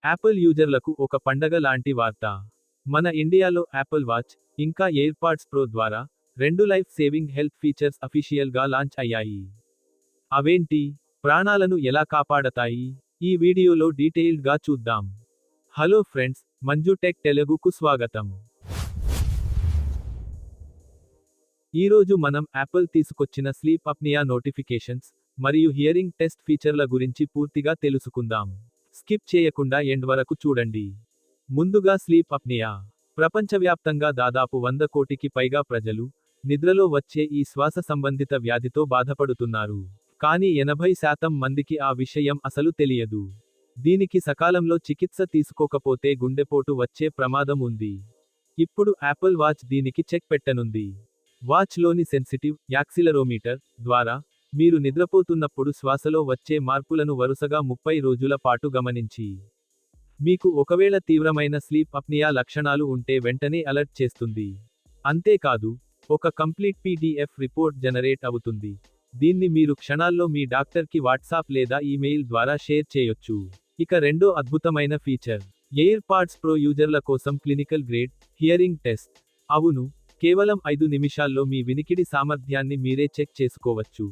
Apple యూజర్లకు ఒక పండగ లాంటి వార్త. మన ఇండియాలో యాపిల్ వాచ్, ఇంకా ఎయిర్పాడ్స్ ప్రో ద్వారా 2 లైఫ్ సేవింగ్ హెల్త్ ఫీచర్స్ అఫీషియల్గా లాంచ్ అయ్యాయి. అవేంటి? ప్రాణాలను ఎలా కాపాడతాయి? ఈ వీడియోలో డీటెయిల్డ్గా చూద్దాం. హలో ఫ్రెండ్స్, మంజు టెక్ తెలుగుకు స్వాగతం. ఈరోజు మనం యాపిల్ తీసుకొచ్చిన స్లీప్ అప్నియా నోటిఫికేషన్స్ మరియు హియరింగ్ టెస్ట్ ఫీచర్ల గురించి పూర్తిగా తెలుసుకుందాం. స్కిప్ చేయకుండా ఎండ్ వరకు చూడండి. ముందుగా స్లీప్ అప్నియా. ప్రపంచవ్యాప్తంగా దాదాపు 100 కోటికి పైగా ప్రజలు నిద్రలో వచ్చే ఈ శ్వాస సంబంధిత వ్యాధితో బాధపడుతున్నారు. కానీ 80% మందికి ఆ విషయం అసలు తెలియదు. దీనికి సకాలంలో చికిత్స తీసుకోకపోతే గుండెపోటు వచ్చే ప్రమాదం ఉంది. ఇప్పుడు యాపిల్ వాచ్ దీనికి చెక్ పెట్టనుంది. వాచ్లోని సెన్సిటివ్ యాక్సిలరోమీటర్ ద్వారా మీరు నిద్రపోతున్నప్పుడు శ్వాసలో వచ్చే మార్పులను వరుసగా 30 రోజుల పాటు గమనించి, మీకు ఒకవేళ తీవ్రమైన స్లీప్ అప్నియా లక్షణాలు ఉంటే వెంటనే అలర్ట్ చేస్తుంది. అంతేకాదు, ఒక కంప్లీట్ పీడీఎఫ్ రిపోర్ట్ జనరేట్ అవుతుంది. దీన్ని మీరు క్షణాల్లో మీ డాక్టర్కి వాట్సాప్ లేదా ఈమెయిల్ ద్వారా షేర్ చేయొచ్చు. ఇక రెండో అద్భుతమైన ఫీచర్, ఎయిర్పాడ్స్ ప్రో యూజర్ల కోసం క్లినికల్ గ్రేడ్ హియరింగ్ టెస్ట్. అవును, కేవలం 5 నిమిషాల్లో మీ వినికిడి సామర్థ్యాన్ని మీరే చెక్ చేసుకోవచ్చు.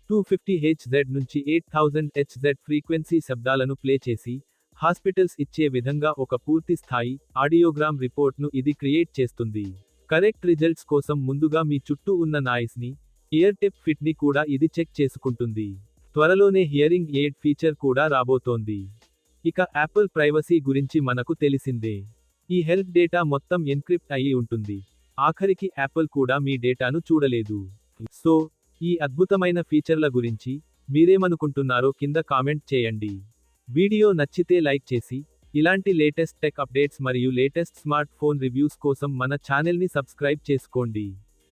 250 Hz నుంచి 8000 Hz ఫ్రీక్వెన్సీ శబ్దాలను ప్లే చేసి, హాస్పిటల్స్ ఇచ్చే విధంగా ఒక పూర్తి స్థాయి ఆడియోగ్రామ్ రిపోర్ట్ను ఇది క్రియేట్ చేస్తుంది. కరెక్ట్ రిజల్ట్స్ కోసం ముందుగా మీ చుట్టూ ఉన్న నాయిస్ని, ఇయర్ టిప్ ఫిట్ని కూడా ఇది చెక్ చేసుకుంటుంది. త్వరలోనే హియరింగ్ ఎయిడ్ ఫీచర్ కూడా రాబోతోంది. ఇక యాపిల్ ప్రైవసీ గురించి మనకు తెలిసిందే. ఈ హెల్త్ డేటా మొత్తం ఎన్క్రిప్ట్ అయి ఉంటుంది. ఆఖరికి యాపిల్ కూడా మీ డేటాను చూడలేదు. సో, ఈ అద్భుతమైన ఫీచర్ల గురించి మీరేమనుకుంటున్నారో కింద కామెంట్ చేయండి. వీడియో నచ్చితే లైక్ చేసి, ఇలాంటి లేటెస్ట్ టెక్ అప్డేట్స్ మరియు లేటెస్ట్ స్మార్ట్ ఫోన్ రివ్యూస్ కోసం మన ఛానల్ని సబ్స్క్రైబ్ చేసుకోండి.